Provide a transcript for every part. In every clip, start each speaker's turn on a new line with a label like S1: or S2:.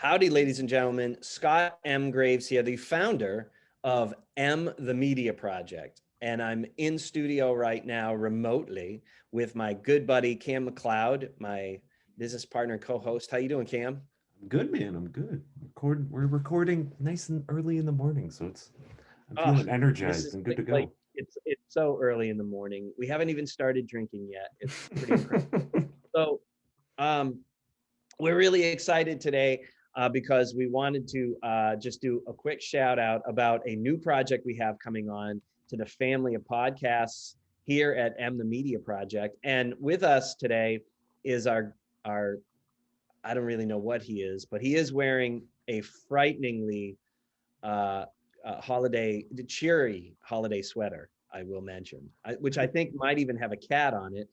S1: Howdy, ladies and gentlemen. Scott M. Graves here, the founder of M, the Media Project. And I'm in studio right now remotely with my good buddy, Cam McLeod, my business partner and co-host. How you doing, Cam?
S2: I'm good, man. I'm good. We're recording nice and early in the morning, so I'm feeling energized and good to go.
S1: Like it's so early in the morning. We haven't even started drinking yet. It's pretty incredible. So we're really excited today because we wanted to just do a quick shout out about a new project we have coming on to the family of podcasts here at M, the Media Project. And with us today is our I don't really know what he is, but he is wearing a frighteningly cheery holiday sweater, I will mention, which I think might even have a cat on it.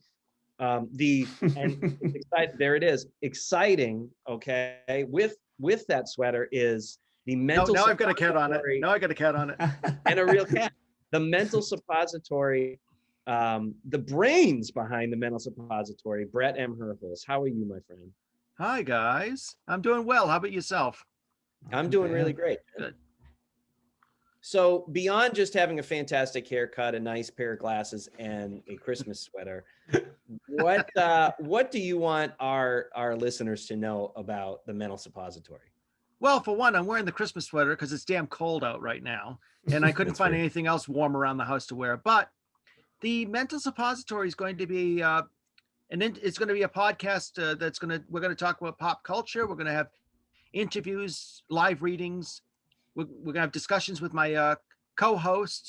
S1: There it is, exciting. Okay, with that sweater is the mental.
S3: No, I've got a cat on it. No, I got a cat on it,
S1: and a real cat. The Mental Suppository, the brains behind the Mental Suppository, Bret M. Herholz. How are you, my friend?
S3: Hi guys, I'm doing well. How about yourself?
S1: I'm doing really great.
S3: Good.
S1: So beyond just having a fantastic haircut, a nice pair of glasses, and a Christmas sweater, what do you want our listeners to know about the Mental Suppository?
S3: Well, for one, I'm wearing the Christmas sweater because it's damn cold out right now, and I couldn't find anything else warm around the house to wear. But the Mental Suppository is going to be it's going to be a podcast we're going to talk about pop culture. We're going to have interviews, live readings. We're going to have discussions with my co-hosts,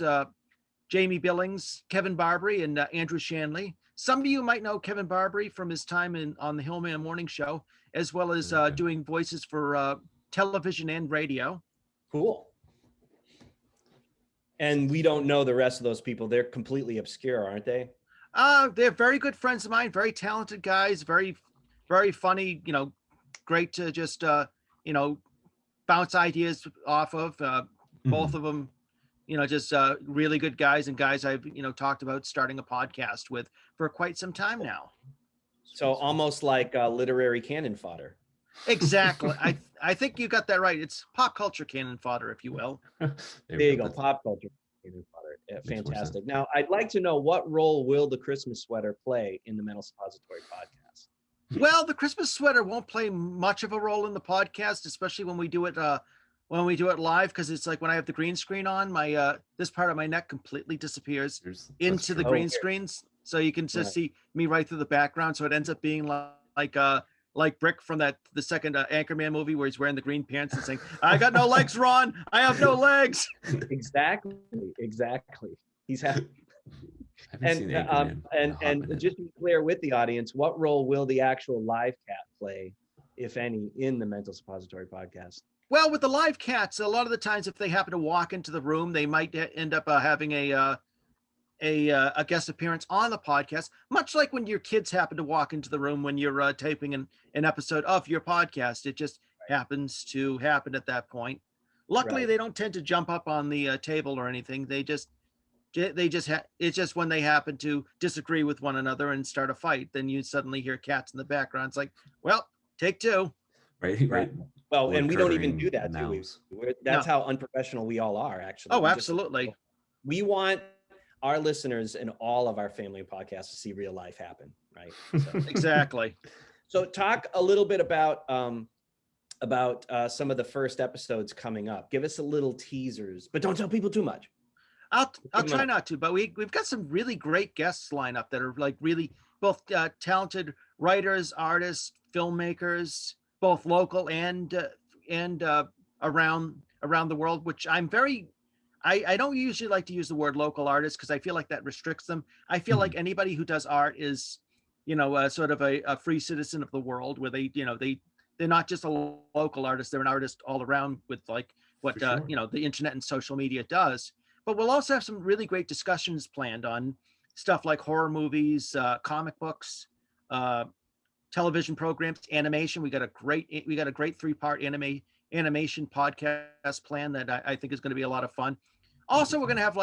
S3: Jamie Billings, Kevin Barbare, and Andrew Shanley. Some of you might know Kevin Barbare from his time on the Hillman Morning Show, as well as doing voices for television and radio.
S1: Cool. And we don't know the rest of those people. They're completely obscure, aren't they?
S3: They're very good friends of mine, very talented guys, very, very funny, great to just, bounce ideas off of. Both of them, just really good guys and guys I've, talked about starting a podcast with for quite some time now.
S1: So almost like literary cannon fodder.
S3: Exactly. I think you got that right. It's pop culture cannon fodder, if you will.
S1: There you go. Pop culture cannon fodder. Yeah, fantastic. Now, I'd like to know, what role will the Christmas sweater play in the Mental Suppository podcast?
S3: Well, the Christmas sweater won't play much of a role in the podcast, especially when we do it live, because it's like when I have the green screen on, my this part of my neck completely disappears into the green screens, so you can just see me right through the background. So it ends up being like Brick from the second Anchorman movie, where he's wearing the green pants and saying, "I got no legs, Ron. I have no legs."
S1: Exactly. He's happy. And just to be clear with the audience, what role will the actual live cat play, if any, in the Mental Suppository podcast?
S3: Well, with the live cats, a lot of the times, if they happen to walk into the room, they might end up having a guest appearance on the podcast, much like when your kids happen to walk into the room when you're taping an episode of your podcast. It just happens to happen at that point. Luckily, they don't tend to jump up on the table or anything. It's just when they happen to disagree with one another and start a fight, then you suddenly hear cats in the background. It's like, well, take two.
S2: Right.
S1: Well, and we don't even do that, do we? That's how unprofessional we all are, actually.
S3: Oh, absolutely.
S1: We want our listeners and all of our family podcasts to see real life happen, right? So.
S3: Exactly.
S1: So talk a little bit about some of the first episodes coming up. Give us a little teasers, but don't tell people too much.
S3: I'll try not to, but we've got some really great guests lined up that are like really both talented writers, artists, filmmakers, both local and around the world, which I'm very. I don't usually like to use the word local artist because I feel like that restricts them. I feel like anybody who does art is, sort of a free citizen of the world, where they're not just a local artist, they're an artist all around with like what the internet and social media does. But we'll also have some really great discussions planned on stuff like horror movies, comic books, television programs, animation. We got a great 3-part animation podcast plan that I think is going to be a lot of fun. Also, we're going to have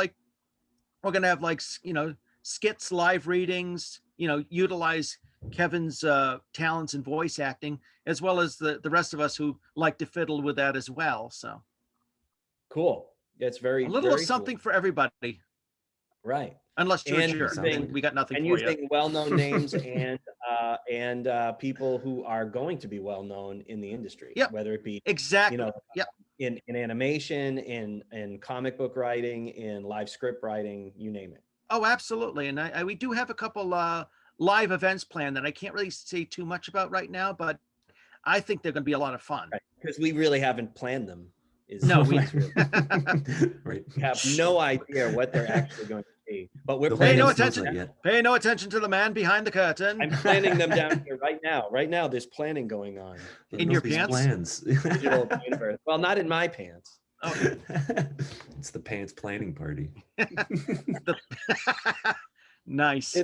S3: skits, live readings, utilize Kevin's talents in voice acting, as well as the rest of us who like to fiddle with that as well. So
S1: Cool. It's very,
S3: a little of
S1: very
S3: something
S1: cool.
S3: for everybody,
S1: Right.
S3: unless you're a
S1: And
S3: jerk.
S2: sounds
S3: Then
S2: like
S3: we got nothing
S1: and
S3: for you.
S1: using well-known names and people who are going to be well-known in the industry,
S3: Yep.
S1: whether it be,
S3: Exactly.
S1: you know,
S3: Yep.
S1: in animation, in comic book writing, in live script writing, you name it.
S3: Oh, absolutely. And we do have a couple live events planned that I can't really say too much about right now, but I think they're going to be a lot of fun.
S1: Right. Because we really haven't planned them.
S3: No, we
S2: Right.
S1: We have no idea what they're actually going to be, but we're
S2: The
S3: Pay
S1: planning.
S3: no
S2: audience knows
S3: attention.
S2: that yet.
S3: Pay no attention to the man behind the curtain.
S1: I'm planning them down here right now. Right now, there's planning going on.
S3: In your pants?
S2: Plans.
S1: Digital universe. Well, not in my pants.
S3: Oh.
S2: It's the pants planning party.
S3: Nice.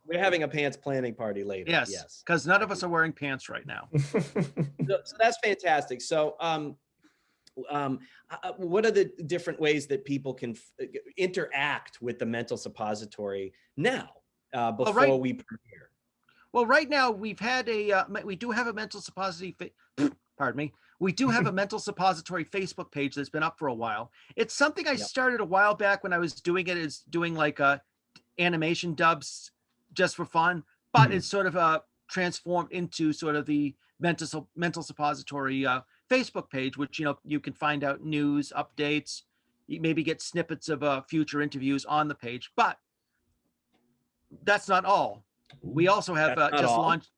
S1: We're having a pants planning party later.
S3: Yes, because none of us are wearing pants right now.
S1: So that's fantastic. So, what are the different ways that people can interact with the Mental Suppository now before we premiere?
S3: Well, right now we've had we do have a mental suppository. Pardon me. We do have a mental suppository Facebook page that's been up for a while. It's something I started a while back when I was doing it as doing like animation dubs just for fun, but it's sort of transformed into sort of the mental suppository Facebook page, which you can find out news updates. You maybe get snippets of future interviews on the page, but that's not all. We also have launched,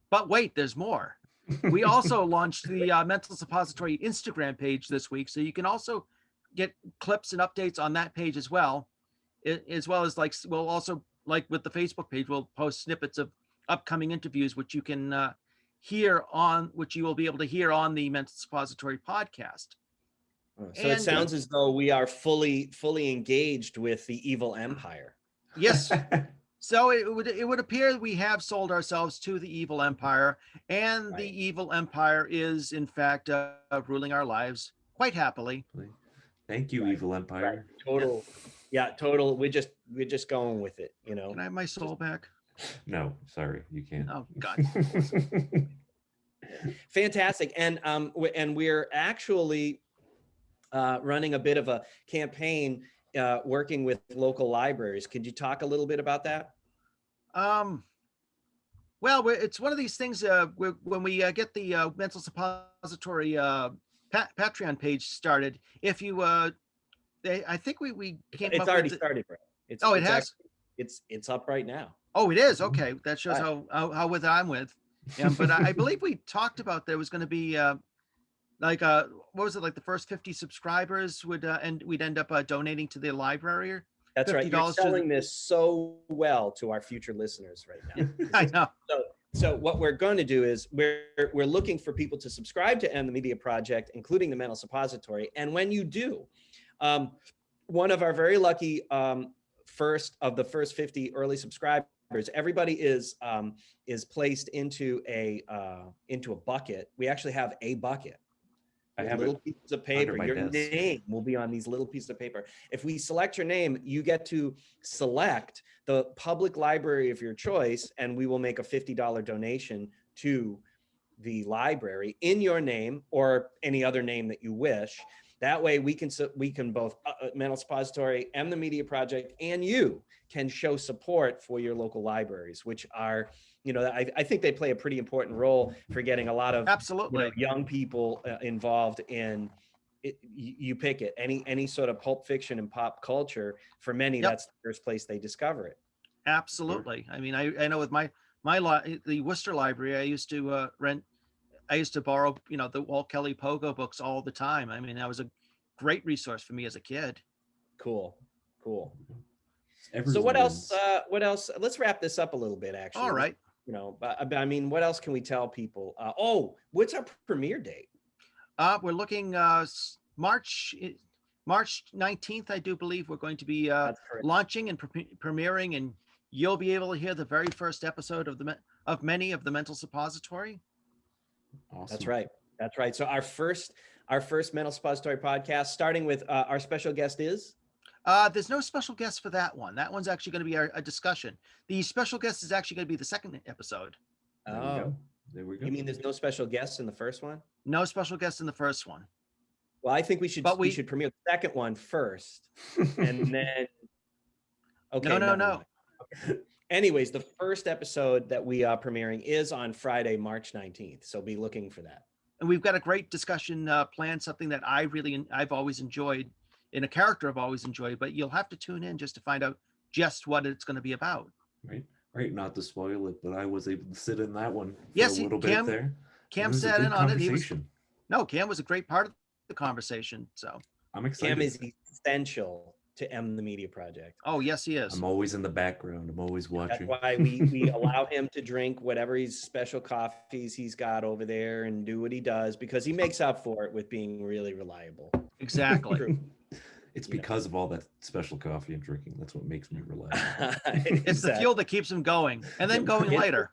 S3: but wait, there's more. We also launched the Mental Suppository Instagram page this week, so you can also get clips and updates on that page as well, as well as we'll also, like with the Facebook page, we'll post snippets of upcoming interviews, which you can which you will be able to hear on the Mental Suppository podcast.
S1: So it sounds as though we are fully engaged with the evil empire.
S3: Yes. So it would appear we have sold ourselves to the evil empire, and the evil empire is in fact ruling our lives quite happily.
S2: Thank you, evil empire.
S1: Right. Total. Yeah, total. We're just going with it,
S3: Can I have my soul back?
S2: No, sorry, you can't.
S3: Oh God.
S1: Fantastic. And we're actually running a bit of a campaign working with local libraries. Could you talk a little bit about that?
S3: Well, it's one of these things when we get the Mental Suppository Patreon page started. If you, I think we came.
S1: It's already started, Brett.
S3: It has.
S1: It's up right now.
S3: Oh, it is. Okay, that shows how with I'm with. Yeah, but I believe we talked about there was going to be what was it, like the first 50 subscribers would and we'd end up donating to the library.
S1: That's right. You're selling this so well to our future listeners right now.
S3: I know.
S1: So what we're going to do is we're looking for people to subscribe to M the Media Project, including the Mental Suppository. And when you do, one of our very lucky first 50 early subscribers, everybody is placed into a bucket. We actually have a bucket. I have little pieces of paper. Your name will be on these little pieces of paper. If we select your name, you get to select the public library of your choice, and we will make a $50 donation to the library in your name or any other name that you wish. That way we can both Mental Suppository and the Media Project and you can show support for your local libraries, which are, I think they play a pretty important role for getting a lot of young people involved in it. You pick it, any sort of pulp fiction and pop culture. For many, that's the first place they discover it.
S3: Absolutely. I mean, I know with the Worcester Library, I used to borrow, the Walt Kelly Pogo books all the time. I mean, that was a great resource for me as a kid.
S1: Cool.
S2: Everyone
S1: so what else? Let's wrap this up a little bit, actually.
S3: All right.
S1: I mean, what else can we tell people? What's our premiere date?
S3: We're looking March 19th, I do believe we're going to be launching and premiering, and you'll be able to hear the very first episode of many of the Mental Suppository.
S2: Awesome.
S1: That's right. So our first Mental Suppository podcast, starting with our special guest is
S3: There's no special guest for that one. That one's actually going to be a discussion. The special guest is actually going to be the second episode.
S2: There we go. There we go.
S1: You mean there's no special guests in the first one?
S3: No special guest in the first one.
S1: Well, I think we should premiere the second one first, and then. Okay.
S3: No.
S1: Okay. Anyways, the first episode that we are premiering is on Friday, March 19th. So be looking for that.
S3: And we've got a great discussion planned, something that I've always enjoyed, in a character I've always enjoyed, but you'll have to tune in just to find out just what it's going to be about.
S2: Right. Not to spoil it, but I was able to sit in that one for
S3: yes,
S2: a little bit there.
S3: Cam sat in on it. Cam was a great part of the conversation. So
S2: I'm excited.
S1: Cam is essential to M the Media Project.
S3: Oh, yes, he is.
S2: I'm always in the background. I'm always watching.
S1: That's why we allow him to drink whatever his special coffees he's got over there and do what he does, because he makes up for it with being really reliable.
S3: Exactly.
S2: It's because of all that special coffee and drinking. That's what makes me reliable.
S3: It's the fuel that keeps him going, and then going later.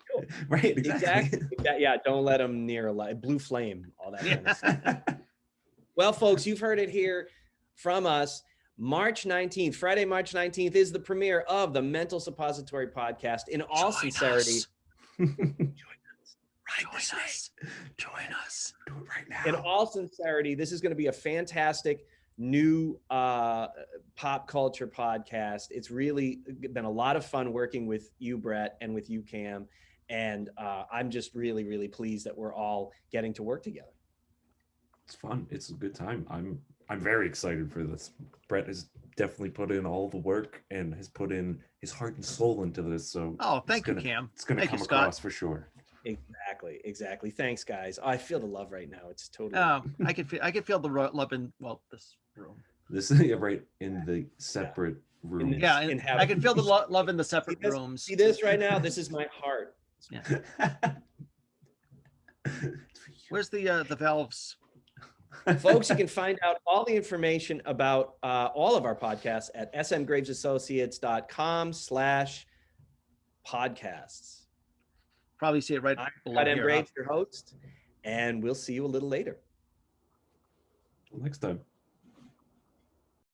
S2: Right.
S1: Exactly. Yeah. Don't let him near a blue flame, all that kind of stuff. Well, folks, you've heard it here from us. March 19th, Friday, March 19th is the premiere of the Mental Suppository Podcast. In all sincerity,
S3: Join us.
S2: Do it right now.
S1: In all sincerity, this is going to be a fantastic new pop culture podcast. It's really been a lot of fun working with you, Bret, and with you, Cam. And I'm just really, really pleased that we're all getting to work together.
S2: It's fun. It's a good time. I'm very excited for this. Bret has definitely put in all the work and has put in his heart and soul into this. So
S3: thank you, Cam.
S2: It's going to come across for sure.
S1: Exactly. Thanks, guys. I feel the love right now. It's totally.
S3: I can feel the love in this room.
S2: This is right in the separate room.
S3: I can feel the love in the separate rooms.
S1: See this right now? This is my heart.
S3: Yeah. Where's the valves?
S1: Folks, you can find out all the information about all of our podcasts at smgravesassociates.com/podcasts.
S3: Probably see it right below
S1: Bret M.
S3: here.
S1: Graves, your host, and we'll see you a little later.
S2: Till next time.